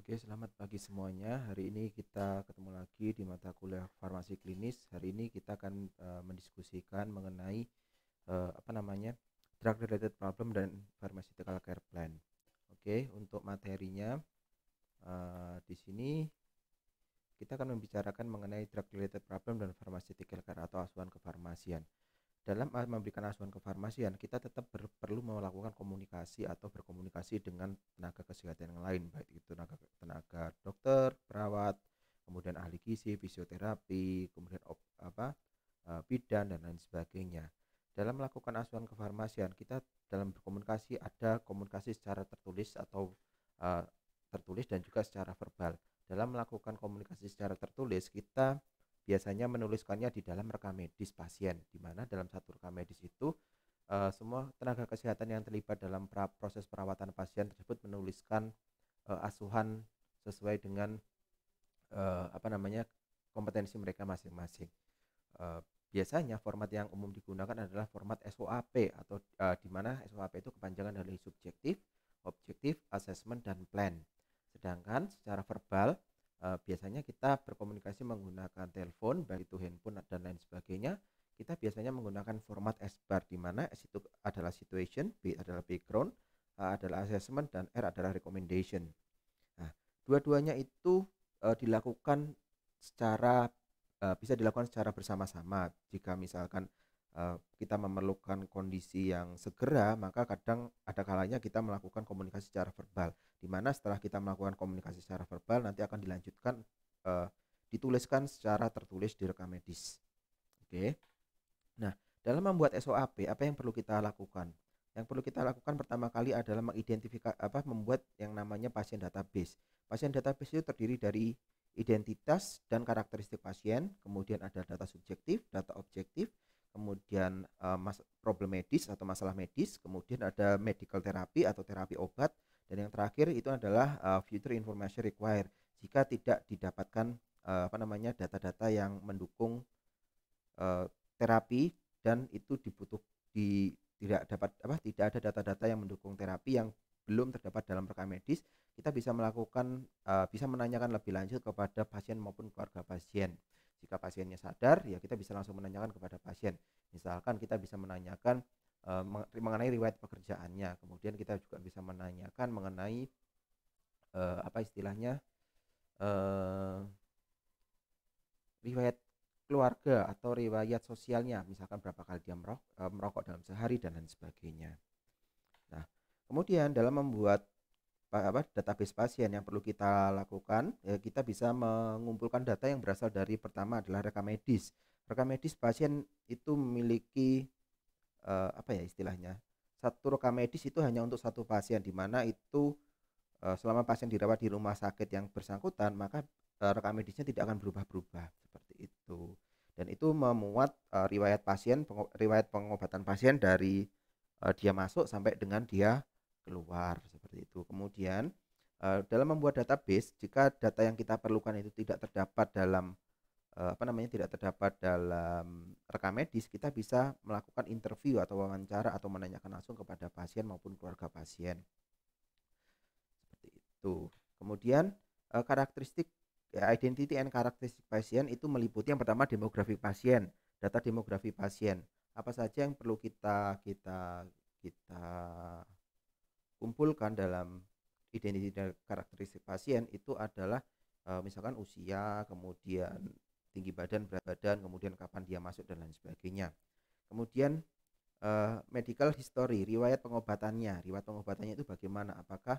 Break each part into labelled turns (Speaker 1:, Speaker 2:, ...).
Speaker 1: Oke, selamat pagi semuanya. Hari ini kita ketemu lagi di mata kuliah farmasi klinis. Hari ini kita akan mendiskusikan mengenai drug related problem dan pharmaceutical care plan. Oke, untuk materinya di sini kita akan membicarakan mengenai drug related problem dan pharmaceutical care atau asuhan kefarmasian. Dalam memberikan asuhan kefarmasian, kita tetap perlu melakukan komunikasi atau berkomunikasi dengan tenaga kesehatan yang lain, baik itu tenaga dokter, perawat, kemudian ahli gizi, fisioterapi, kemudian bidan dan lain sebagainya. Dalam melakukan asuhan kefarmasian, kita dalam berkomunikasi ada komunikasi secara tertulis atau tertulis dan juga secara verbal. Dalam melakukan komunikasi secara tertulis, kita biasanya menuliskannya di dalam rekam medis pasien, di mana dalam satu rekam medis itu semua tenaga kesehatan yang terlibat dalam proses perawatan pasien tersebut menuliskan asuhan sesuai dengan kompetensi mereka masing-masing. Biasanya format yang umum digunakan adalah format SOAP atau di mana SOAP itu kepanjangan dari subjektif, objektif, assessment, dan plan. Sedangkan secara verbal biasanya kita berkomunikasi menggunakan telepon, baik itu handphone dan lain sebagainya. Kita biasanya menggunakan format SBAR, di mana S itu adalah situation, B adalah background, A adalah assessment, dan R adalah recommendation. Nah, dua-duanya itu dilakukan secara bisa dilakukan secara bersama-sama. Jika misalkan kita memerlukan kondisi yang segera, maka kadang ada kalanya kita melakukan komunikasi secara verbal, di mana setelah kita melakukan komunikasi secara verbal nanti akan dilanjutkan dituliskan secara tertulis di rekam medis. Oke. Nah, dalam membuat SOAP, apa yang perlu kita lakukan? Yang perlu kita lakukan pertama kali adalah membuat yang namanya pasien database. Pasien database itu terdiri dari identitas dan karakteristik pasien, kemudian ada data subjektif, data objektif, kemudian problem medis atau masalah medis, kemudian ada medical therapy atau terapi obat, dan yang terakhir itu adalah future information required jika tidak didapatkan data-data yang mendukung terapi, dan itu tidak ada data-data yang mendukung terapi yang belum terdapat dalam rekam medis. Kita bisa menanyakan lebih lanjut kepada pasien maupun keluarga pasien. Jika pasiennya sadar, ya kita bisa langsung menanyakan kepada pasien. Misalkan kita bisa menanyakan mengenai riwayat pekerjaannya, kemudian kita juga bisa menanyakan mengenai riwayat keluarga atau riwayat sosialnya, misalkan berapa kali dia merokok dalam sehari dan lain sebagainya. Nah, kemudian dalam membuat database pasien yang perlu kita lakukan, ya kita bisa mengumpulkan data yang berasal dari, pertama adalah rekam medis. Rekam medis pasien itu memiliki satu rekam medis itu hanya untuk satu pasien, di mana itu selama pasien dirawat di rumah sakit yang bersangkutan, maka rekam medisnya tidak akan berubah-berubah seperti itu. Dan itu memuat riwayat pengobatan pasien dari dia masuk sampai dengan dia keluar seperti itu. Kemudian dalam membuat database, jika data yang kita perlukan itu tidak terdapat dalam rekam medis, kita bisa melakukan interview atau wawancara atau menanyakan langsung kepada pasien maupun keluarga pasien seperti itu. Kemudian karakteristik identity and karakteristik pasien itu meliputi yang pertama demografi pasien, data demografi pasien. Apa saja yang perlu kita kumpulkan dalam identitas dan karakteristik pasien itu adalah misalkan usia, kemudian tinggi badan, berat badan, kemudian kapan dia masuk dan lain sebagainya. Kemudian medical history, riwayat pengobatannya itu bagaimana, apakah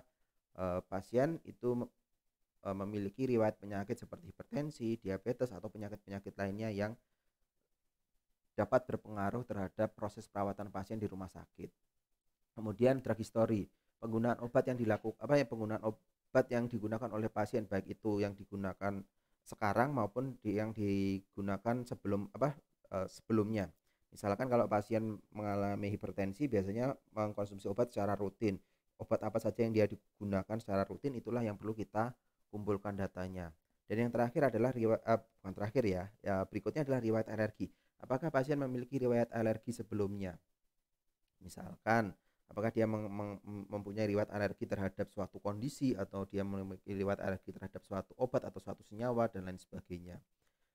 Speaker 1: pasien itu memiliki riwayat penyakit seperti hipertensi, diabetes, atau penyakit-penyakit lainnya yang dapat berpengaruh terhadap proses perawatan pasien di rumah sakit. Kemudian drug history, penggunaan obat yang digunakan oleh pasien, baik itu yang digunakan sekarang maupun yang digunakan sebelumnya. Misalkan kalau pasien mengalami hipertensi, biasanya mengkonsumsi obat secara rutin. Obat apa saja yang dia digunakan secara rutin, itulah yang perlu kita kumpulkan datanya. Dan yang terakhir adalah berikutnya adalah riwayat alergi. Apakah pasien memiliki riwayat alergi sebelumnya? Misalkan Apakah dia mempunyai riwayat alergi terhadap suatu kondisi, atau dia memiliki riwayat alergi terhadap suatu obat atau suatu senyawa dan lain sebagainya.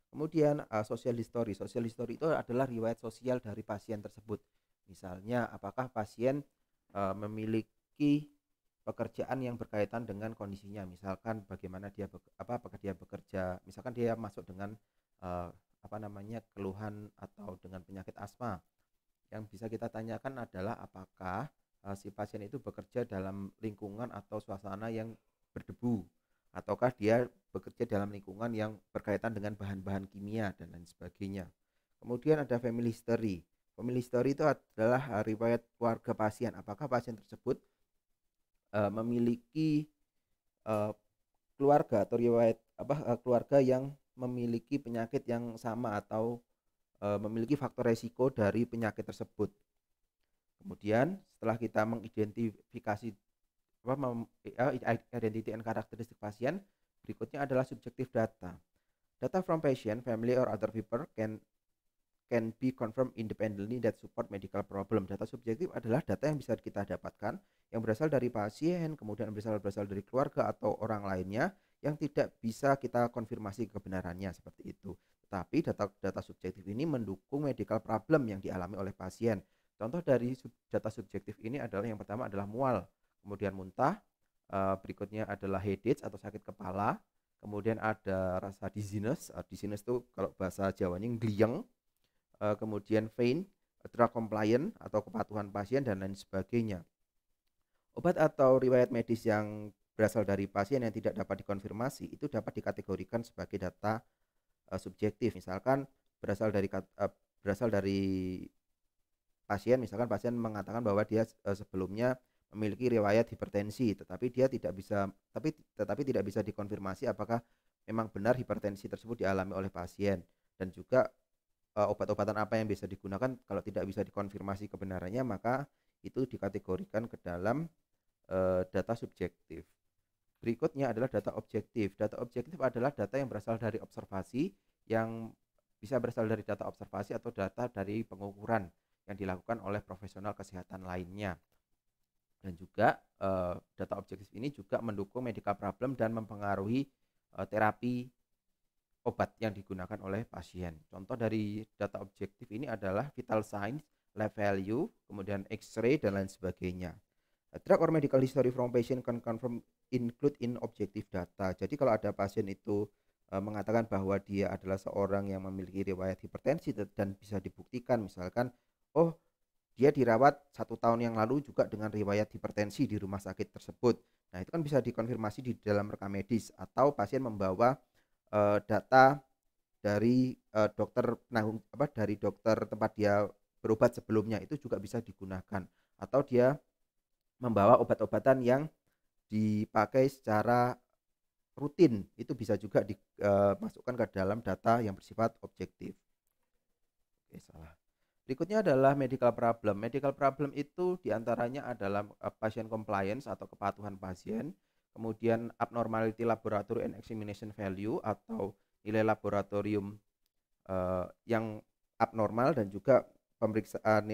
Speaker 1: Kemudian social history. Social history itu adalah riwayat sosial dari pasien tersebut. Misalnya apakah pasien memiliki pekerjaan yang berkaitan dengan kondisinya, misalkan bagaimana dia apakah dia bekerja, misalkan dia masuk dengan keluhan atau dengan penyakit asma. Yang bisa kita tanyakan adalah apakah si pasien itu bekerja dalam lingkungan atau suasana yang berdebu, ataukah dia bekerja dalam lingkungan yang berkaitan dengan bahan-bahan kimia dan lain sebagainya. Kemudian ada family history. Family history itu adalah riwayat keluarga pasien. Apakah pasien tersebut memiliki keluarga atau riwayat keluarga yang memiliki penyakit yang sama atau memiliki faktor resiko dari penyakit tersebut. Kemudian setelah kita mengidentifikasi identity and karakteristik pasien, berikutnya adalah subjective data. Data from patient, family or other people can be confirmed independently that support medical problem. Data subjektif adalah data yang bisa kita dapatkan yang berasal dari pasien, kemudian berasal dari keluarga atau orang lainnya yang tidak bisa kita konfirmasi kebenarannya seperti itu. Tetapi data subjektif ini mendukung medical problem yang dialami oleh pasien. Contoh dari data subjektif ini adalah yang pertama adalah mual, kemudian muntah, berikutnya adalah headache atau sakit kepala, kemudian ada rasa dizziness. Dizziness itu kalau bahasa Jawanya gliyeng, kemudian faint, drug compliant atau kepatuhan pasien dan lain sebagainya. Obat atau riwayat medis yang berasal dari pasien yang tidak dapat dikonfirmasi itu dapat dikategorikan sebagai data subjektif. Misalkan berasal dari pasien, misalkan pasien mengatakan bahwa dia sebelumnya memiliki riwayat hipertensi, tetapi tidak bisa dikonfirmasi apakah memang benar hipertensi tersebut dialami oleh pasien, dan juga obat-obatan apa yang bisa digunakan. Kalau tidak bisa dikonfirmasi kebenarannya, maka itu dikategorikan ke dalam data subjektif. Berikutnya adalah data objektif. Data objektif adalah data yang berasal dari observasi, yang bisa berasal dari data observasi atau data dari pengukuran yang dilakukan oleh profesional kesehatan lainnya. Dan juga data objektif ini juga mendukung medical problem dan mempengaruhi terapi obat yang digunakan oleh pasien. Contoh dari data objektif ini adalah vital signs, lab value, kemudian X-ray dan lain sebagainya. Drug or medical history from patient can confirm include in objective data. Jadi kalau ada pasien itu mengatakan bahwa dia adalah seorang yang memiliki riwayat hipertensi dan bisa dibuktikan, misalkan dia dirawat 1 tahun yang lalu juga dengan riwayat hipertensi di rumah sakit tersebut. Nah, itu kan bisa dikonfirmasi di dalam rekam medis, atau pasien membawa data dari dari dokter tempat dia berobat sebelumnya, itu juga bisa digunakan. Atau dia membawa obat-obatan yang dipakai secara rutin, itu bisa juga dimasukkan ke dalam data yang bersifat objektif. Oke, salah. Berikutnya adalah medical problem. Medical problem itu diantaranya adalah patient compliance atau kepatuhan pasien, kemudian abnormality laboratory and examination value atau nilai laboratorium yang abnormal, dan juga pemeriksaan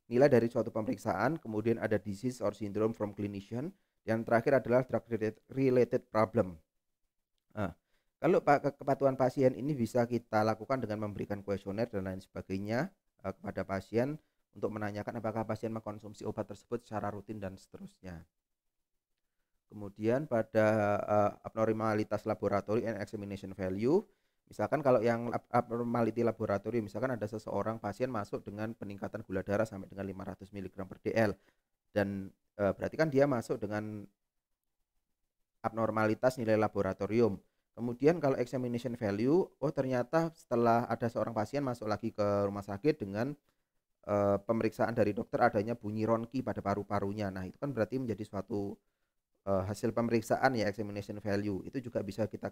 Speaker 1: nilai dari suatu pemeriksaan. Kemudian ada disease or syndrome from clinician. Yang terakhir adalah drug related problem. Kalau kepatuhan pasien ini bisa kita lakukan dengan memberikan kuesioner dan lain sebagainya kepada pasien untuk menanyakan apakah pasien mengkonsumsi obat tersebut secara rutin dan seterusnya. Kemudian pada abnormalitas laboratory and examination value, misalkan kalau yang abnormality laboratory, misalkan ada seseorang pasien masuk dengan peningkatan gula darah sampai dengan 500 mg per dl, dan berarti kan dia masuk dengan abnormalitas nilai laboratorium. Kemudian kalau examination value, ternyata setelah ada seorang pasien masuk lagi ke rumah sakit dengan pemeriksaan dari dokter adanya bunyi ronki pada paru-parunya. Nah, itu kan berarti menjadi suatu hasil pemeriksaan ya, examination value. Itu juga bisa kita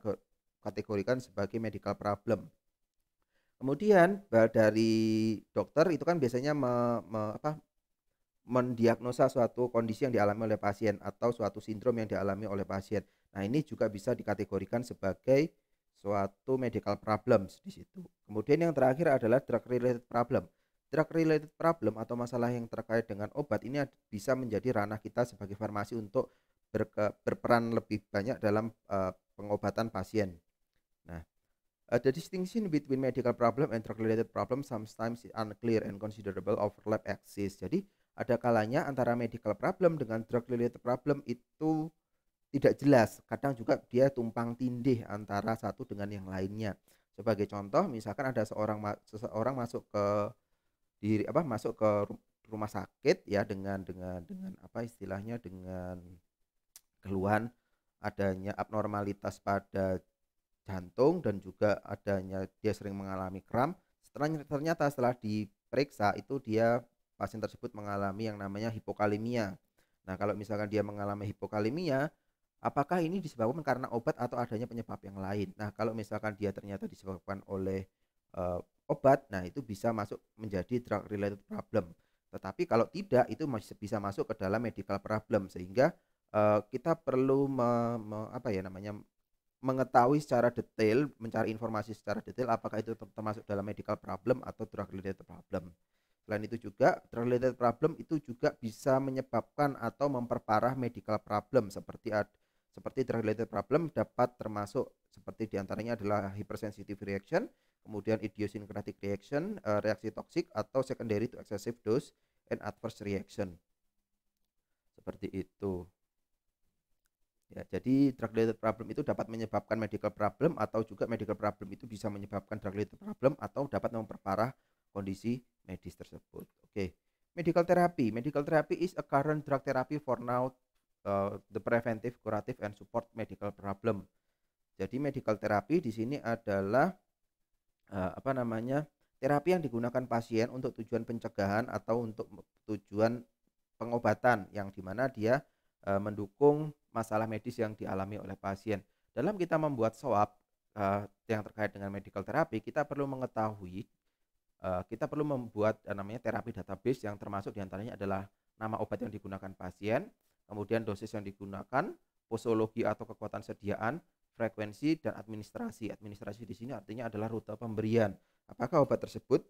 Speaker 1: kategorikan sebagai medical problem. Kemudian dari dokter itu kan biasanya mendiagnosa suatu kondisi yang dialami oleh pasien atau suatu sindrom yang dialami oleh pasien. Nah, ini juga bisa dikategorikan sebagai suatu medical problems di situ. Kemudian yang terakhir adalah drug related problem. drug related problem atau masalah yang terkait dengan obat ini bisa menjadi ranah kita sebagai farmasi untuk berperan lebih banyak dalam pengobatan pasien. Nah, the distinction between medical problem and drug related problem sometimes is unclear and considerable overlap exists. Jadi ada kalanya antara medical problem dengan drug related problem itu tidak jelas. Kadang juga dia tumpang tindih antara satu dengan yang lainnya. Sebagai contoh, misalkan ada seseorang masuk ke rumah sakit ya dengan apa istilahnya, dengan keluhan adanya abnormalitas pada jantung dan juga adanya dia sering mengalami kram. Ternyata setelah diperiksa itu pasien tersebut mengalami yang namanya hipokalemia. Nah, kalau misalkan dia mengalami hipokalemia, apakah ini disebabkan karena obat atau adanya penyebab yang lain? Nah, kalau misalkan dia ternyata disebabkan oleh obat, nah itu bisa masuk menjadi drug related problem. Tetapi kalau tidak, itu masih bisa masuk ke dalam medical problem, sehingga kita perlu mengetahui secara detail, mencari informasi secara detail apakah itu termasuk dalam medical problem atau drug related problem. Selain itu juga, drug related problem itu juga bisa menyebabkan atau memperparah medical problem seperti drug related problem dapat termasuk seperti diantaranya adalah hypersensitive reaction, kemudian idiosyncratic reaction, reaksi toksik atau secondary to excessive dose and adverse reaction. Seperti itu. Ya, jadi drug related problem itu dapat menyebabkan medical problem atau juga medical problem itu bisa menyebabkan drug related problem atau dapat memperparah kondisi medis tersebut. Oke. Medical therapy. Medical therapy is a current drug therapy for now the preventive, curative and support medical problem. Jadi medical therapy di sini adalah terapi yang digunakan pasien untuk tujuan pencegahan atau untuk tujuan pengobatan yang dimana dia mendukung masalah medis yang dialami oleh pasien. Dalam kita membuat swab yang terkait dengan medical therapy, kita perlu mengetahui, kita perlu membuat namanya terapi database yang termasuk diantaranya adalah nama obat yang digunakan pasien, kemudian dosis yang digunakan, posologi atau kekuatan sediaan, frekuensi dan administrasi. Administrasi di sini artinya adalah rute pemberian. Apakah obat tersebut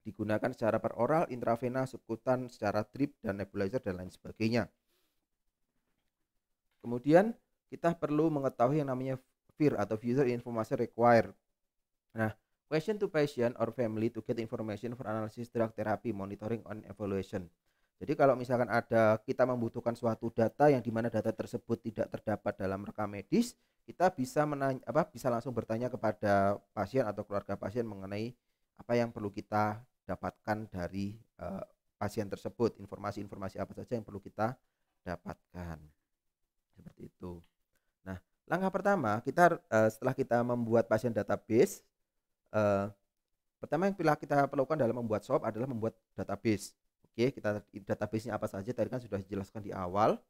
Speaker 1: digunakan secara per oral, intravena, subkutan, secara drip dan nebulizer dan lain sebagainya. Kemudian kita perlu mengetahui yang namanya FIR atau User Information Required. Nah, question to patient or family to get information for analysis drug therapy, monitoring and evaluation. Jadi kalau misalkan kita membutuhkan suatu data yang dimana data tersebut tidak terdapat dalam rekam medis, kita bisa bisa langsung bertanya kepada pasien atau keluarga pasien mengenai apa yang perlu kita dapatkan dari pasien tersebut, informasi-informasi apa saja yang perlu kita dapatkan. Seperti itu. Nah, langkah pertama setelah kita membuat pasien database, pertama yang kita lakukan dalam membuat swab adalah membuat database. Oke, database-nya apa saja tadi kan sudah dijelaskan di awal.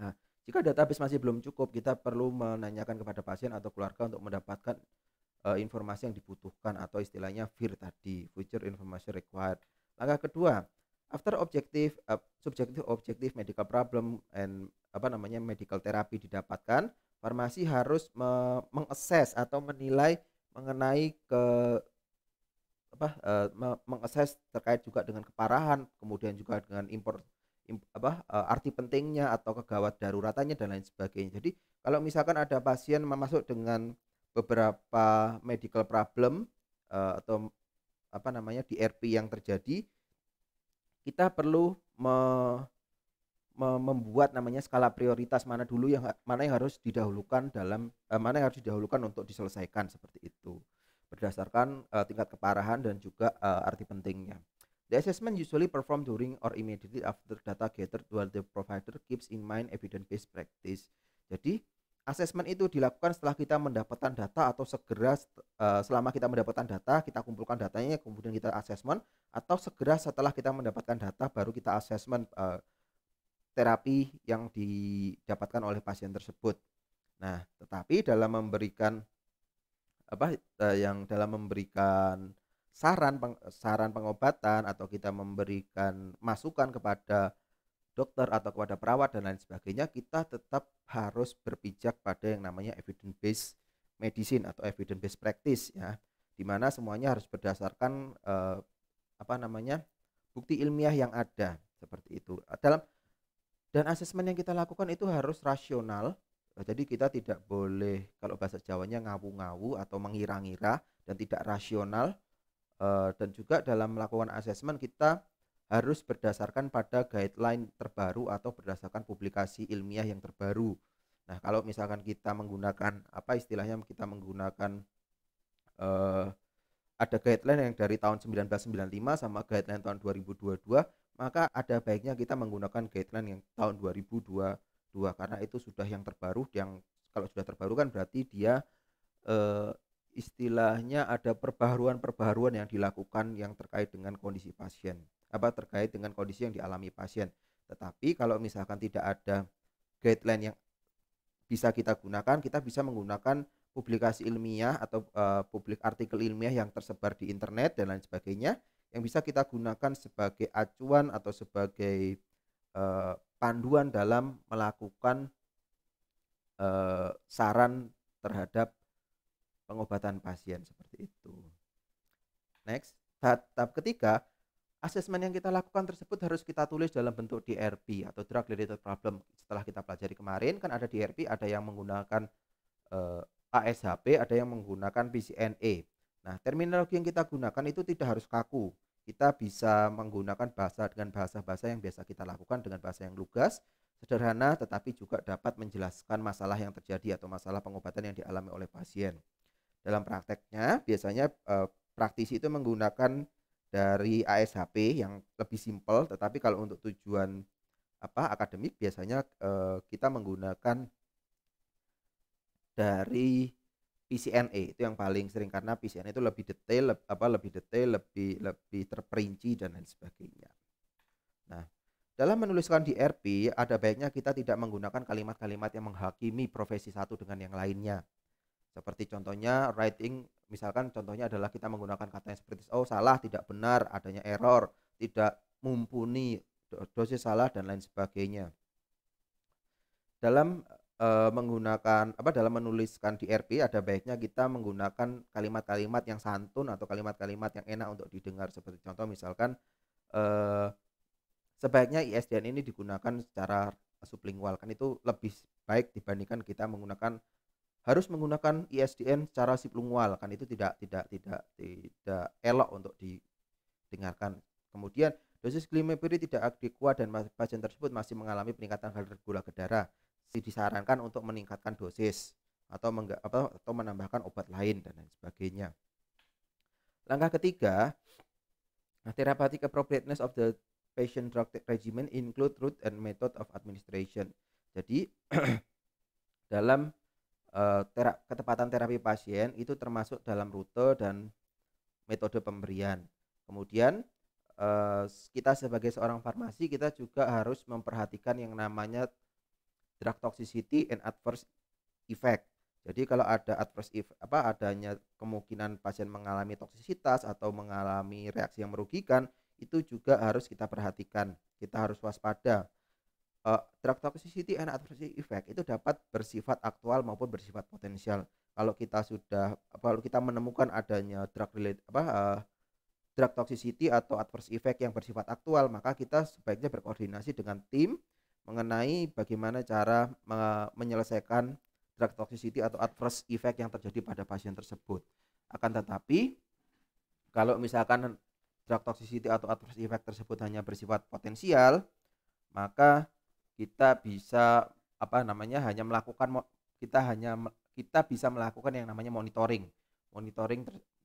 Speaker 1: Nah, jika database masih belum cukup, kita perlu menanyakan kepada pasien atau keluarga untuk mendapatkan informasi yang dibutuhkan atau istilahnya FIR tadi, Future Information Required. Langkah kedua, after subjective medical problem and medical therapy didapatkan, farmasi harus mengakses atau menilai mengenai mengakses terkait juga dengan keparahan, kemudian juga dengan arti pentingnya atau kegawat daruratannya dan lain sebagainya. Jadi kalau misalkan ada pasien masuk dengan beberapa medical problem atau DRP yang terjadi, kita perlu membuat namanya skala prioritas mana yang harus didahulukan mana yang harus didahulukan untuk diselesaikan, seperti itu berdasarkan tingkat keparahan dan juga arti pentingnya. The assessment usually performed during or immediately after data gathered while the provider keeps in mind evidence-based practice. Jadi assessment itu dilakukan setelah kita mendapatkan data atau segera selama kita mendapatkan data, kita kumpulkan datanya, kemudian kita assessment, atau segera setelah kita mendapatkan data baru kita assessment terapi yang didapatkan oleh pasien tersebut. Nah, tetapi dalam memberikan saran pengobatan atau kita memberikan masukan kepada dokter atau kepada perawat dan lain sebagainya, kita tetap harus berpijak pada yang namanya evidence based medicine atau evidence based practice ya, di mana semuanya harus berdasarkan bukti ilmiah yang ada seperti itu. Dan asesmen yang kita lakukan itu harus rasional. Jadi kita tidak boleh, kalau bahasa Jawanya, ngawu-ngawu atau mengira-ngira, dan tidak rasional. Dan juga dalam melakukan asesmen kita harus berdasarkan pada guideline terbaru atau berdasarkan publikasi ilmiah yang terbaru. Nah, kalau misalkan kita menggunakan kita menggunakan ada guideline yang dari tahun 1995 sama guideline tahun 2022, maka ada baiknya kita menggunakan guideline yang tahun 2022 karena itu sudah yang terbaru. Yang kalau sudah terbaru kan berarti dia istilahnya ada perbaharuan yang dilakukan yang terkait dengan kondisi pasien, terkait dengan kondisi yang dialami pasien. Tetapi kalau misalkan tidak ada guideline yang bisa kita gunakan, kita bisa menggunakan publikasi ilmiah atau publik artikel ilmiah yang tersebar di internet dan lain sebagainya, yang bisa kita gunakan sebagai acuan atau sebagai panduan dalam melakukan saran terhadap pengobatan pasien seperti itu. Next, tahap ketiga, asesmen yang kita lakukan tersebut harus kita tulis dalam bentuk DRP atau Drug Related Problem. Setelah kita pelajari kemarin kan ada DRP, ada yang menggunakan ASHP, ada yang menggunakan PCNA. Nah, terminologi yang kita gunakan itu tidak harus kaku. Kita bisa menggunakan bahasa yang biasa kita lakukan dengan bahasa yang lugas, sederhana, tetapi juga dapat menjelaskan masalah yang terjadi atau masalah pengobatan yang dialami oleh pasien. Dalam prakteknya biasanya praktisi itu menggunakan dari ASHP yang lebih simpel, tetapi kalau untuk tujuan akademik biasanya kita menggunakan dari PCNA, itu yang paling sering karena PCNA itu lebih detail, lebih terperinci dan lain sebagainya. Nah, dalam menuliskan DRP ada baiknya kita tidak menggunakan kalimat-kalimat yang menghakimi profesi satu dengan yang lainnya. Seperti contohnya writing, misalkan contohnya adalah kita menggunakan kata yang seperti salah, tidak benar, adanya error, tidak mumpuni, dosis salah dan lain sebagainya. Dalam dalam menuliskan DRP ada baiknya kita menggunakan kalimat-kalimat yang santun atau kalimat-kalimat yang enak untuk didengar. Seperti contoh misalkan sebaiknya ISDN ini digunakan secara sublingual, kan itu lebih baik dibandingkan kita harus menggunakan ISDN secara sublingual, kan itu tidak elok untuk didengarkan. Kemudian dosis glimepiride tidak adekuat dan pasien tersebut masih mengalami peningkatan kadar gula darah, disarankan untuk meningkatkan dosis atau menambahkan obat lain dan lain sebagainya. Langkah ketiga, therapeutic appropriateness of the patient drug regimen include route and method of administration. Jadi dalam ketepatan terapi pasien itu termasuk dalam rute dan metode pemberian. Kemudian kita sebagai seorang farmasi kita juga harus memperhatikan yang namanya drug toxicity and adverse effect. Jadi kalau ada adverse effect, adanya kemungkinan pasien mengalami toksisitas atau mengalami reaksi yang merugikan, itu juga harus kita perhatikan. Kita harus waspada. Drug toxicity and adverse effect itu dapat bersifat aktual maupun bersifat potensial. Kalau kita menemukan adanya drug toxicity atau adverse effect yang bersifat aktual, maka kita sebaiknya berkoordinasi dengan tim mengenai bagaimana cara menyelesaikan drug toxicity atau adverse effect yang terjadi pada pasien tersebut. Akan tetapi kalau misalkan drug toxicity atau adverse effect tersebut hanya bersifat potensial, maka kita bisa kita bisa melakukan yang namanya monitoring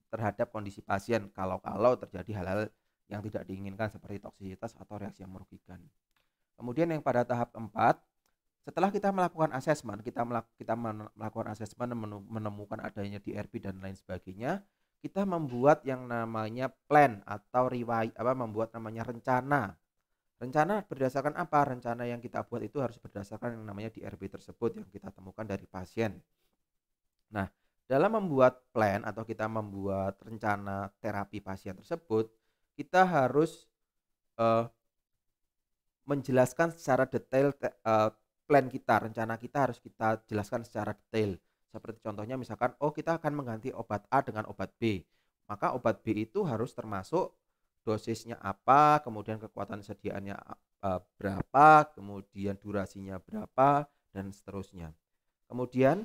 Speaker 1: terhadap kondisi pasien kalau terjadi hal-hal yang tidak diinginkan seperti toksisitas atau reaksi yang merugikan. Kemudian yang pada tahap 4, setelah kita melakukan asesmen, menemukan adanya DRP dan lain sebagainya, kita membuat yang namanya plan atau membuat namanya rencana. Rencana berdasarkan apa? Rencana yang kita buat itu harus berdasarkan yang namanya DRP tersebut yang kita temukan dari pasien. Nah, dalam membuat plan atau kita membuat rencana terapi pasien tersebut, kita harus menjelaskan secara detail plan kita, rencana kita harus kita jelaskan secara detail. Seperti contohnya misalkan, kita akan mengganti obat A dengan obat B. Maka obat B itu harus termasuk dosisnya apa, kemudian kekuatan sediaannya berapa, kemudian durasinya berapa, dan seterusnya. Kemudian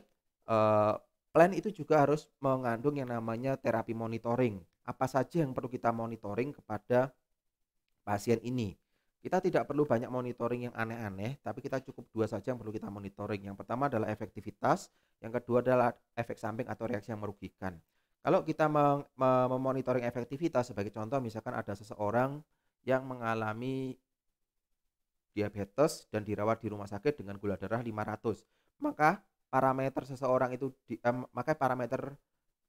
Speaker 1: plan itu juga harus mengandung yang namanya terapi monitoring. Apa saja yang perlu kita monitoring kepada pasien ini. Kita tidak perlu banyak monitoring yang aneh-aneh, tapi kita cukup dua saja yang perlu kita monitoring. Yang pertama adalah efektivitas, yang kedua adalah efek samping atau reaksi yang merugikan. Kalau kita memonitoring efektivitas, sebagai contoh misalkan ada seseorang yang mengalami diabetes dan dirawat di rumah sakit dengan gula darah 500, maka parameter seseorang itu maka parameter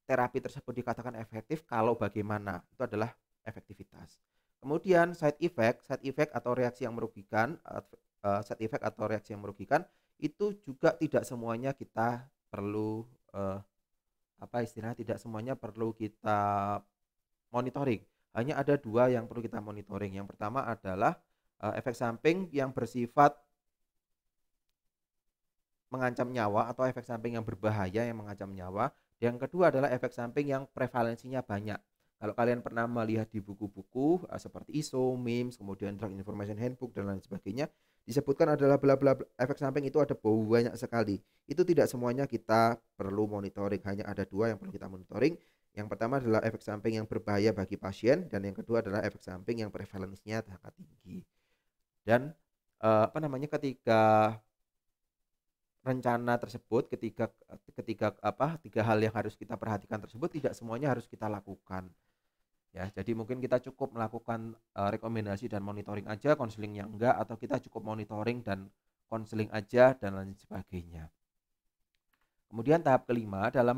Speaker 1: terapi tersebut dikatakan efektif kalau bagaimana, itu adalah efektivitas. Kemudian side effect atau reaksi yang merugikan, side effect atau reaksi yang merugikan itu juga tidak semuanya kita perlu tidak semuanya perlu kita monitoring. Hanya ada dua yang perlu kita monitoring. Yang pertama adalah efek samping yang bersifat mengancam nyawa atau efek samping yang berbahaya yang mengancam nyawa. Yang kedua adalah efek samping yang prevalensinya banyak. Kalau kalian pernah melihat di buku-buku seperti ISO, MIMS, kemudian Drug Information Handbook dan lain sebagainya, disebutkan adalah bla bla efek samping itu ada banyak sekali. Itu tidak semuanya kita perlu monitoring, hanya ada dua yang perlu kita monitoring. Yang pertama adalah efek samping yang berbahaya bagi pasien, dan yang kedua adalah efek samping yang prevalensinya sangat tinggi. Dan ketika rencana tersebut, ketika tiga hal yang harus kita perhatikan tersebut tidak semuanya harus kita lakukan. Ya, jadi mungkin kita cukup melakukan rekomendasi dan monitoring aja, konseling yang enggak, atau kita cukup monitoring dan konseling aja dan lain sebagainya. Kemudian tahap kelima dalam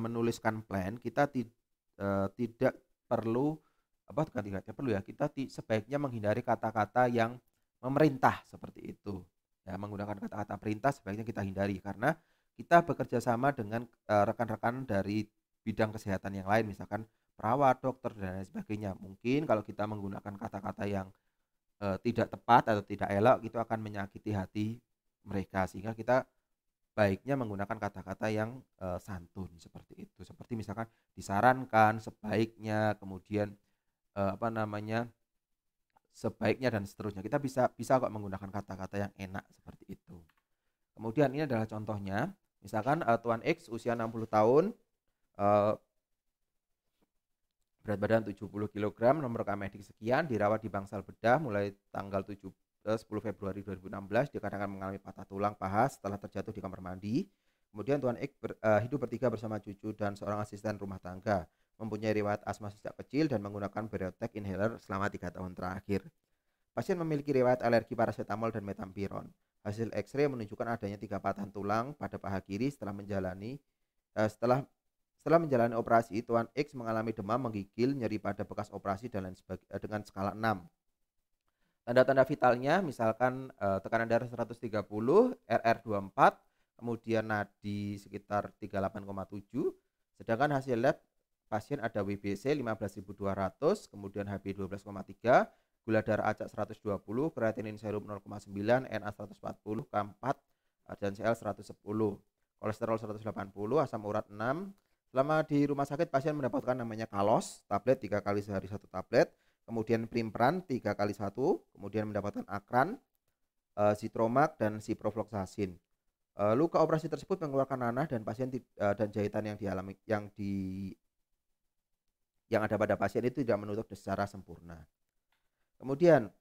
Speaker 1: menuliskan plan, kita tidak perlu kita sebaiknya menghindari kata-kata yang memerintah seperti itu. Ya, menggunakan kata-kata perintah sebaiknya kita hindari karena kita bekerja sama dengan rekan-rekan dari bidang kesehatan yang lain, misalkan perawat, dokter dan lain sebagainya. Mungkin kalau kita menggunakan kata-kata yang tidak tepat atau tidak elok, itu akan menyakiti hati mereka, sehingga kita baiknya menggunakan kata-kata yang santun seperti itu. Seperti misalkan disarankan, sebaiknya, kemudian sebaiknya dan seterusnya. Kita bisa kok menggunakan kata-kata yang enak seperti itu. Kemudian ini adalah contohnya. Misalkan Tuan X usia 60 tahun, berat badan 70 kg, nomor rekam medik sekian, dirawat di bangsal bedah mulai tanggal 10 Februari 2016, dikarenakan mengalami patah tulang paha setelah terjatuh di kamar mandi. Kemudian Tuan X hidup bertiga bersama cucu dan seorang asisten rumah tangga, mempunyai riwayat asma sejak kecil dan menggunakan Berotek inhaler selama 3 tahun terakhir. Pasien memiliki riwayat alergi paracetamol dan metampiron. Hasil X-ray menunjukkan adanya 3 patahan tulang pada paha kiri setelah menjalani operasi. Tuan X mengalami demam, menggigil, nyeri pada bekas operasi dan lain sebagainya dengan skala 6. Tanda-tanda vitalnya misalkan tekanan darah 130, RR 24, kemudian nadi sekitar 38,7. Sedangkan hasil lab pasien ada WBC 15.200, kemudian HB 12,3, gula darah acak 120, kreatinin serum 0,9, NA 140, K4 dan CL 110, kolesterol 180, asam urat 6. Selama di rumah sakit pasien mendapatkan namanya Kalos, tablet 3 kali sehari 1 tablet, kemudian Primpran 3 kali 1, kemudian mendapatkan Akran, Zitromax dan Ciprofloxacin. Luka operasi tersebut mengeluarkan nanah dan pasien dan jahitan yang ada pada pasien itu tidak menutup secara sempurna. Kemudian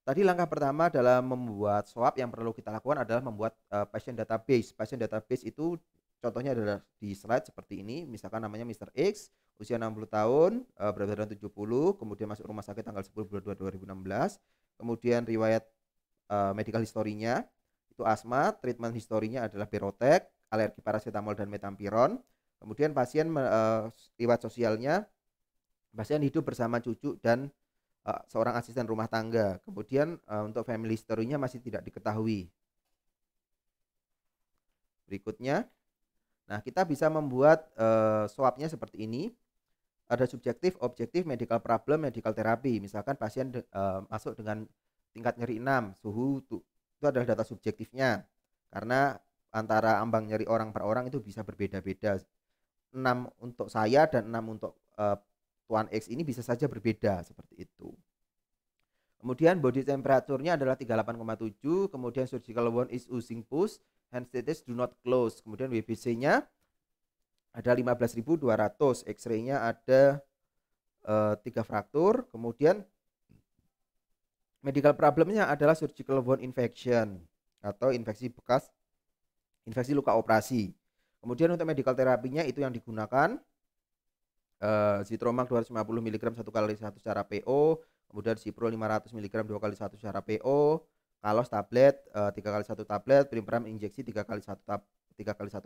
Speaker 1: tadi langkah pertama dalam membuat swab yang perlu kita lakukan adalah membuat patient database. Patient database itu contohnya adalah di slide seperti ini. Misalkan namanya Mr. X, usia 60 tahun, berat badan 70, kemudian masuk rumah sakit tanggal 10 bulan 2 2016. Kemudian riwayat medical historinya itu asma, treatment historinya adalah Berotek, alergi paracetamol dan metampiron. Kemudian pasien riwayat sosialnya, pasien hidup bersama cucu dan seorang asisten rumah tangga. Kemudian untuk family history-nya masih tidak diketahui. Berikutnya, nah kita bisa membuat swabnya seperti ini. Ada subjektif, objektif, medical problem, medical therapy. Misalkan pasien masuk dengan tingkat nyeri 6, suhu itu adalah data subjektifnya. Karena antara ambang nyeri orang per orang itu bisa berbeda-beda. 6 untuk saya dan 6 untuk satuan X ini bisa saja berbeda seperti itu. Kemudian body temperature-nya adalah 38,7, kemudian surgical wound is using push, hand status do not close. Kemudian WBC-nya ada 15.200, X-ray-nya ada 3 fraktur, kemudian medical problem-nya adalah surgical wound infection atau infeksi bekas, infeksi luka operasi. Kemudian untuk medical terapinya itu yang digunakan Zithromax 250 mg 1 kali 1 secara PO, kemudian Cipro 500 mg 2 kali 1 secara PO, Kalos tablet 3 kali 1 tablet, Primpram injeksi 3 kali 1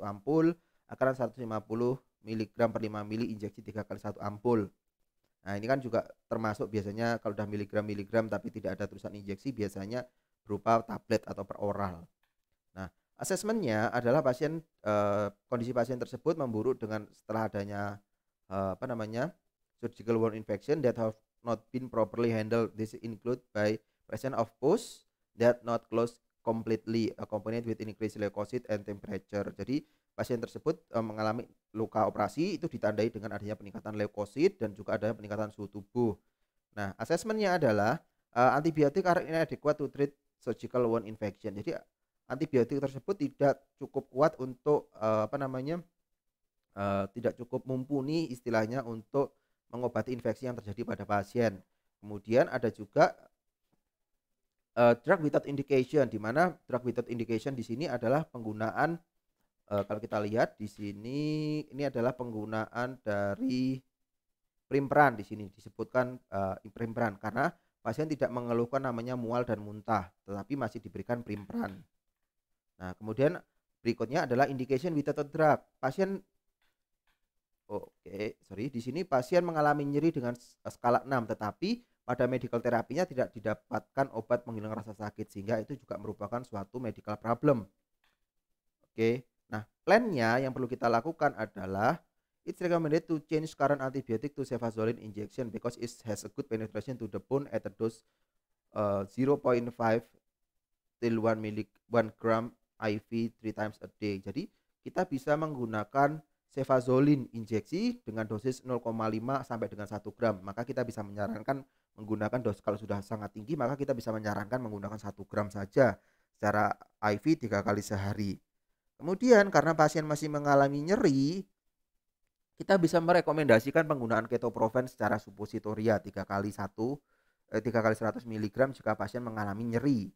Speaker 1: ampul, Akaran 150 mg per 5 mili injeksi 3 kali 1 ampul. Nah, ini kan juga termasuk biasanya kalau udah miligram tapi tidak ada tulisan injeksi biasanya berupa tablet atau per oral. Nah, asesmennya adalah pasien kondisi pasien tersebut memburuk dengan setelah adanya surgical wound infection that have not been properly handled. This include by presence of pus that not closed completely, accompanied with increased leukocyte and temperature. Jadi pasien tersebut mengalami luka operasi itu ditandai dengan adanya peningkatan leukosit dan juga adanya peningkatan suhu tubuh. Nah, asesmennya adalah antibiotik are inadequate to treat surgical wound infection. Jadi antibiotik tersebut tidak cukup kuat untuk tidak cukup mumpuni istilahnya untuk mengobati infeksi yang terjadi pada pasien. Kemudian ada juga drug without indication, di mana drug without indication di sini adalah penggunaan kalau kita lihat di sini ini adalah penggunaan dari Primpran. Di sini disebutkan Primpran karena pasien tidak mengeluhkan namanya mual dan muntah, tetapi masih diberikan Primpran. Nah, kemudian berikutnya adalah indication without drug. Di sini pasien mengalami nyeri dengan skala 6, tetapi pada medical terapinya tidak didapatkan obat menghilangkan rasa sakit, sehingga itu juga merupakan suatu medical problem. Nah, plannya yang perlu kita lakukan adalah it's recommended to change current antibiotic to cefazolin injection because it has a good penetration to the bone at a dose 0.5 till 1 gram IV 3 times a day. Jadi kita bisa menggunakan cefazolin injeksi dengan dosis 0,5 sampai dengan 1 gram. Maka kita bisa menyarankan menggunakan dosis, kalau sudah sangat tinggi maka kita bisa menyarankan menggunakan 1 gram saja secara IV 3 kali sehari. Kemudian karena pasien masih mengalami nyeri, kita bisa merekomendasikan penggunaan ketoprofen secara suppositoria 3 kali 100 mg jika pasien mengalami nyeri.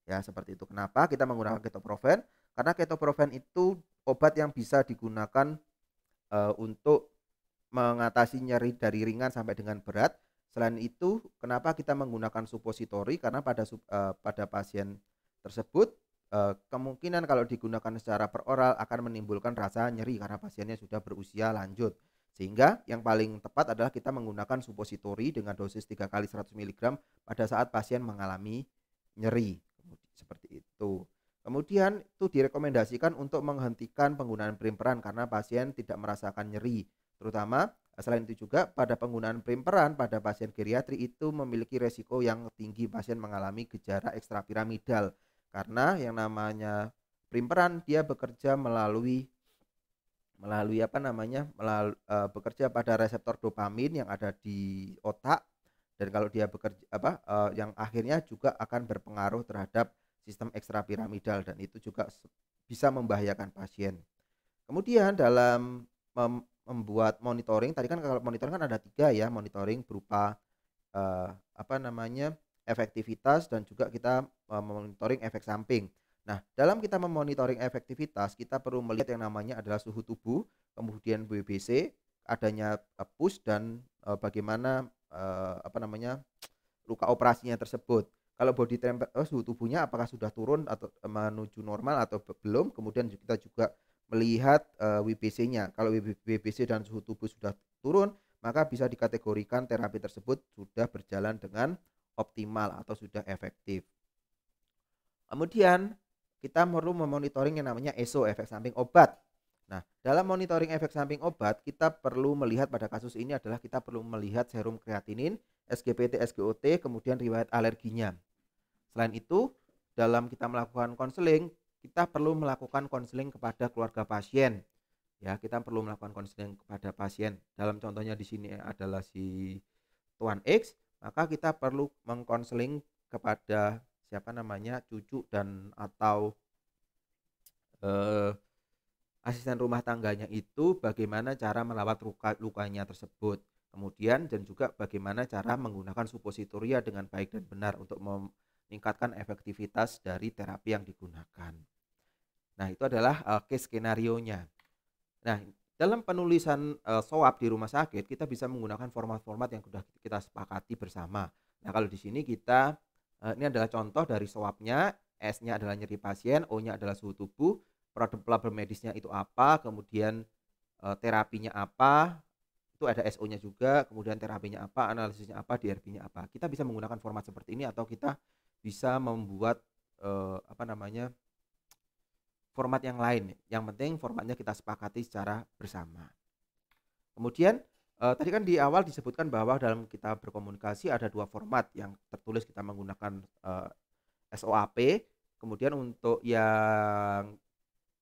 Speaker 1: Ya, seperti itu. Kenapa kita menggunakan ketoprofen? Karena ketoprofen itu obat yang bisa digunakan untuk mengatasi nyeri dari ringan sampai dengan berat. Selain itu, kenapa kita menggunakan suppositori? Karena pada pasien tersebut kemungkinan kalau digunakan secara per oral akan menimbulkan rasa nyeri karena pasiennya sudah berusia lanjut. Sehingga yang paling tepat adalah kita menggunakan suppositori dengan dosis 3 kali 100 mg pada saat pasien mengalami nyeri. Seperti itu. Kemudian itu direkomendasikan untuk menghentikan penggunaan Primpran karena pasien tidak merasakan nyeri. Terutama selain itu juga pada penggunaan Primpran pada pasien geriatri itu memiliki resiko yang tinggi pasien mengalami gejala ekstrapiramidal. Karena yang namanya Primpran dia bekerja bekerja pada reseptor dopamin yang ada di otak, dan kalau dia bekerja yang akhirnya juga akan berpengaruh terhadap sistem ekstrapiramidal dan itu juga bisa membahayakan pasien. Kemudian dalam membuat monitoring, tadi kan kalau monitoring kan ada 3 ya, monitoring berupa efektivitas dan juga kita memonitoring efek samping. Nah, dalam kita memonitoring efektivitas, kita perlu melihat yang namanya adalah suhu tubuh, kemudian WBC, adanya push dan bagaimana luka operasinya tersebut. Kalau body temperature suhu tubuhnya apakah sudah turun atau menuju normal atau belum. Kemudian kita juga melihat WBC-nya. Kalau WBC dan suhu tubuh sudah turun, maka bisa dikategorikan terapi tersebut sudah berjalan dengan optimal atau sudah efektif. Kemudian kita perlu memonitoring yang namanya ESO, efek samping obat. Nah, dalam monitoring efek samping obat, kita perlu melihat pada kasus ini adalah kita perlu melihat serum kreatinin, SGPT, SGOT, kemudian riwayat alerginya. Selain itu, dalam kita melakukan konseling, kita perlu melakukan konseling kepada keluarga pasien. Ya, kita perlu melakukan konseling kepada pasien. Dalam contohnya di sini adalah si Tuan X, maka kita perlu mengkonseling kepada siapa namanya, cucu dan atau eh, asisten rumah tangganya itu bagaimana cara merawat lukanya tersebut. Kemudian dan juga bagaimana cara menggunakan supositoria dengan baik dan benar untuk meningkatkan efektivitas dari terapi yang digunakan. Nah, itu adalah case skenario-nya. Nah, dalam penulisan SOAP di rumah sakit kita bisa menggunakan format-format yang sudah kita sepakati bersama. Nah, kalau di sini kita ini adalah contoh dari SOAP-nya. S-nya adalah nyeri pasien, O-nya adalah suhu tubuh, problem medisnya itu apa, kemudian terapinya apa, itu ada SO-nya juga, kemudian terapinya apa, analisisnya apa, DRP-nya apa. Kita bisa menggunakan format seperti ini atau kita bisa membuat apa namanya, format yang lain. Yang penting formatnya kita sepakati secara bersama. Kemudian tadi kan di awal disebutkan bahwa dalam kita berkomunikasi ada dua format yang tertulis kita menggunakan SOAP. Kemudian untuk yang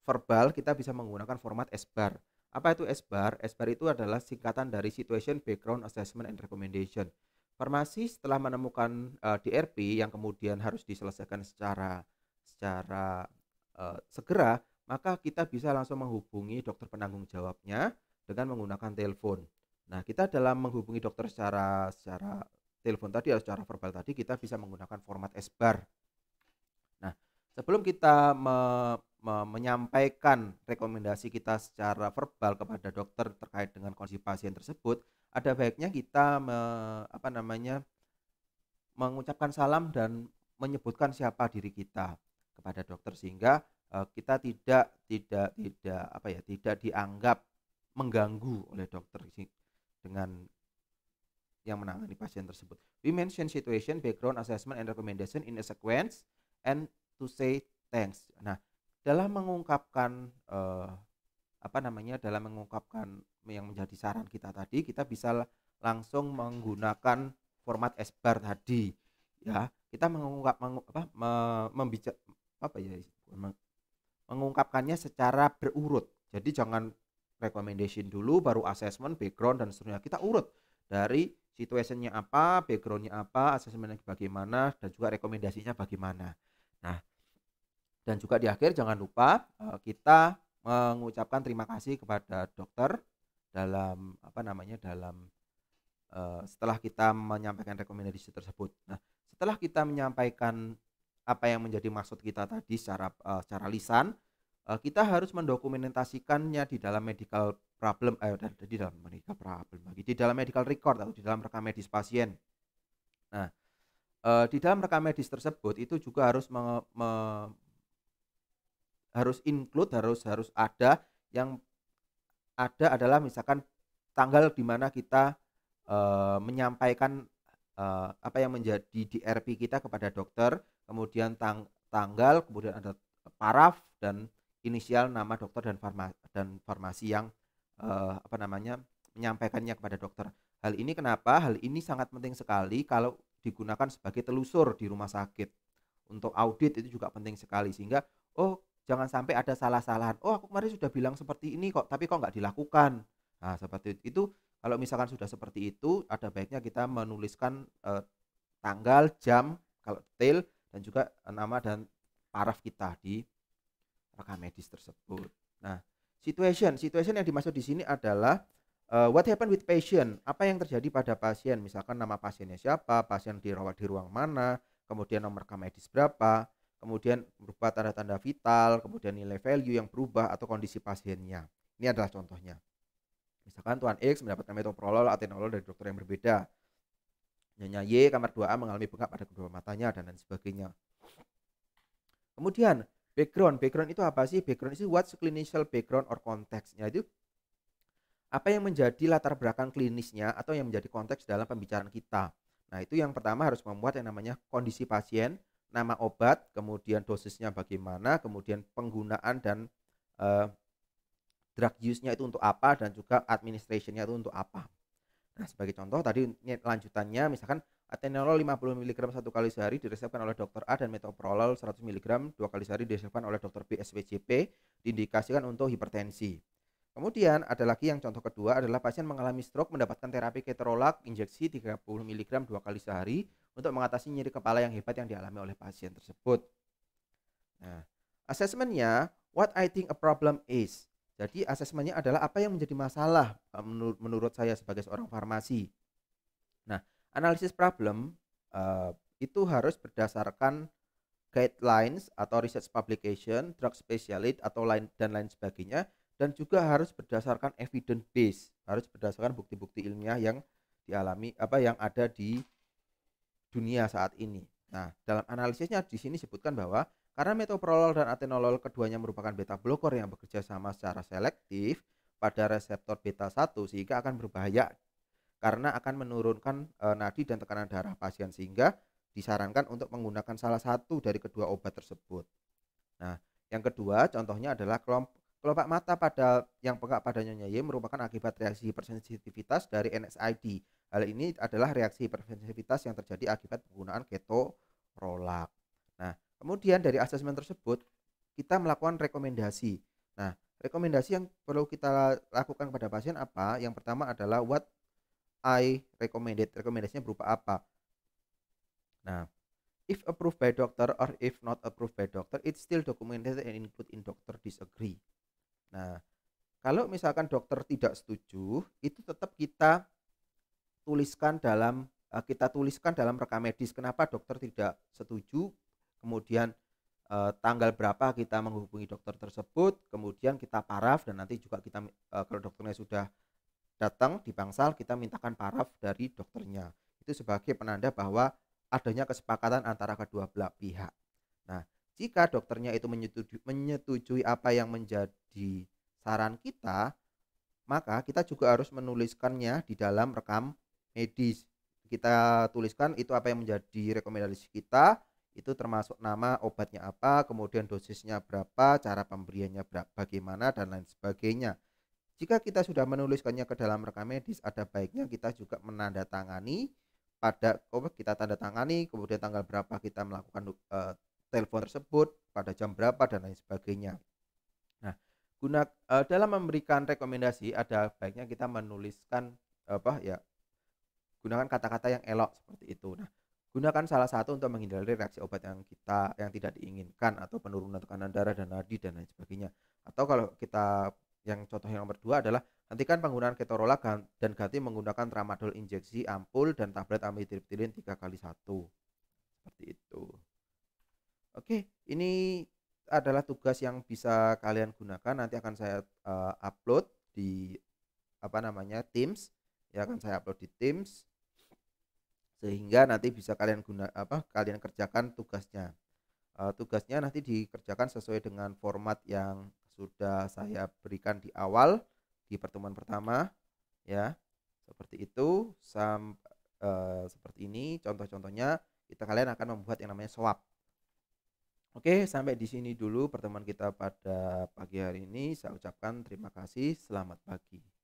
Speaker 1: verbal kita bisa menggunakan format SBAR. Apa itu SBAR? SBAR itu adalah singkatan dari Situation, Background, Assessment, and Recommendation. Farmasi setelah menemukan DRP yang kemudian harus diselesaikan secara segera, maka kita bisa langsung menghubungi dokter penanggung jawabnya dengan menggunakan telepon. Nah, kita dalam menghubungi dokter secara telepon tadi atau secara verbal tadi, kita bisa menggunakan format SBAR. Nah, sebelum kita menyampaikan rekomendasi kita secara verbal kepada dokter terkait dengan kondisi pasien tersebut, ada baiknya kita mengucapkan salam dan menyebutkan siapa diri kita kepada dokter sehingga kita tidak dianggap mengganggu oleh dokter dengan yang menangani pasien tersebut. We mention situation, background, assessment, and recommendation in a sequence and to say thanks. Nah, dalam mengungkapkan dalam mengungkapkan yang menjadi saran kita tadi, kita bisa langsung menggunakan format SBAR tadi. Ya, kita mengungkapkannya secara berurut. Jadi jangan recommendation dulu, baru assessment, background, dan seterusnya. Kita urut dari situationnya apa, backgroundnya apa, assessmentnya bagaimana, dan juga rekomendasinya bagaimana. Nah, dan juga di akhir jangan lupa kita mengucapkan terima kasih kepada dokter dalam setelah kita menyampaikan rekomendasi tersebut. Nah, setelah kita menyampaikan apa yang menjadi maksud kita tadi secara lisan, kita harus mendokumentasikannya di dalam medical problem di dalam medical record atau di dalam rekam medis pasien. Nah, di dalam rekam medis tersebut itu juga harus harus ada yang ada adalah misalkan tanggal di mana kita menyampaikan apa yang menjadi DRP kita kepada dokter, kemudian tanggal, kemudian ada paraf dan inisial nama dokter dan farmasi yang menyampaikannya kepada dokter. Hal ini kenapa? Hal ini sangat penting sekali kalau digunakan sebagai telusur di rumah sakit. Untuk audit itu juga penting sekali sehingga jangan sampai ada salah-salahan. Aku kemarin sudah bilang seperti ini kok, tapi kok nggak dilakukan. Nah, seperti itu. Kalau misalkan sudah seperti itu, ada baiknya kita menuliskan tanggal, jam, kalau detail, dan juga nama dan paraf kita di rekam medis tersebut. Nah, situation yang dimaksud di sini adalah what happened with patient, apa yang terjadi pada pasien, misalkan nama pasiennya siapa, pasien dirawat di ruang mana, kemudian nomor rekam medis berapa, kemudian berupa tanda-tanda vital, kemudian nilai value yang berubah atau kondisi pasiennya. Ini adalah contohnya. Misalkan Tuan X mendapatkan metoprolol, atenolol dari dokter yang berbeda. Nyonya Y kamar 2A mengalami bengkak pada kedua matanya dan lain sebagainya. Kemudian background itu apa sih? Background itu what's clinical background or context-nya itu apa yang menjadi latar belakang klinisnya atau yang menjadi konteks dalam pembicaraan kita. Nah, itu yang pertama harus membuat yang namanya kondisi pasien, nama obat, kemudian dosisnya bagaimana, kemudian penggunaan dan drug use-nya itu untuk apa, dan juga administration-nya itu untuk apa. Nah, sebagai contoh tadi lanjutannya misalkan atenolol 50 mg 1 kali sehari diresepkan oleh dokter A dan metoprolol 100 mg 2 kali sehari diresepkan oleh dokter B SPJP diindikasikan untuk hipertensi. Kemudian ada lagi yang contoh kedua adalah pasien mengalami stroke mendapatkan terapi ketorolac injeksi 30 mg 2 kali sehari untuk mengatasi nyeri kepala yang hebat yang dialami oleh pasien tersebut. Nah, asesmennya what I think a problem is. Jadi asesmennya adalah apa yang menjadi masalah menurut saya sebagai seorang farmasi. Nah, analisis problem itu harus berdasarkan guidelines atau research publication, drug specialist atau lain dan lain sebagainya, dan juga harus berdasarkan evidence base, harus berdasarkan bukti-bukti ilmiah yang dialami yang ada di dunia saat ini. Nah, dalam analisisnya di sini disebutkan bahwa karena metoprolol dan atenolol keduanya merupakan beta blocker yang bekerja sama secara selektif pada reseptor beta 1 sehingga akan berbahaya karena akan menurunkan nadi dan tekanan darah pasien sehingga disarankan untuk menggunakan salah satu dari kedua obat tersebut. Nah, yang kedua contohnya adalah kelopak mata pada yang peka pada nyonya Y merupakan akibat reaksi hipersensitivitas dari NSAID. Hal ini adalah reaksi hipersensitivitas yang terjadi akibat penggunaan ketorolac. Nah, kemudian dari asesmen tersebut kita melakukan rekomendasi. Nah, rekomendasi yang perlu kita lakukan kepada pasien apa? Yang pertama adalah what I recommended. Rekomendasinya berupa apa? Nah, if approved by doctor or if not approved by doctor, it's still documented and include in doctor disagree. Nah, kalau misalkan dokter tidak setuju, itu tetap kita tuliskan dalam rekam medis kenapa dokter tidak setuju, kemudian tanggal berapa kita menghubungi dokter tersebut, kemudian kita paraf dan nanti juga kita kalau dokternya sudah datang di bangsal kita mintakan paraf dari dokternya. Itu sebagai penanda bahwa adanya kesepakatan antara kedua belah pihak. Nah, jika dokternya itu menyetujui apa yang menjadi saran kita, maka kita juga harus menuliskannya di dalam rekam medis. Kita tuliskan itu apa yang menjadi rekomendasi kita, itu termasuk nama obatnya apa, kemudian dosisnya berapa, cara pemberiannya bagaimana, dan lain sebagainya. Jika kita sudah menuliskannya ke dalam rekam medis, ada baiknya kita juga menandatangani kita tanda tangani, kemudian tanggal berapa kita melakukan telepon tersebut, pada jam berapa dan lain sebagainya. Nah, dalam memberikan rekomendasi ada baiknya kita menuliskan gunakan kata-kata yang elok seperti itu. Nah, gunakan salah satu untuk menghindari reaksi obat yang tidak diinginkan atau penurunan tekanan darah dan nadi dan lain sebagainya. Atau kalau kita yang contoh yang nomor 2 adalah hentikan penggunaan ketorolac dan ganti menggunakan tramadol injeksi ampul dan tablet amitriptilin 3x1. Seperti itu. Oke, ini adalah tugas yang bisa kalian gunakan. Nanti akan saya upload di Teams. Ya, akan saya upload di Teams sehingga nanti bisa kalian kerjakan tugasnya. Tugasnya nanti dikerjakan sesuai dengan format yang sudah saya berikan di awal di pertemuan pertama, ya seperti itu. Seperti ini contoh-contohnya. Kalian akan membuat yang namanya swab. Oke, sampai di sini dulu pertemuan kita pada pagi hari ini. Saya ucapkan terima kasih, selamat pagi.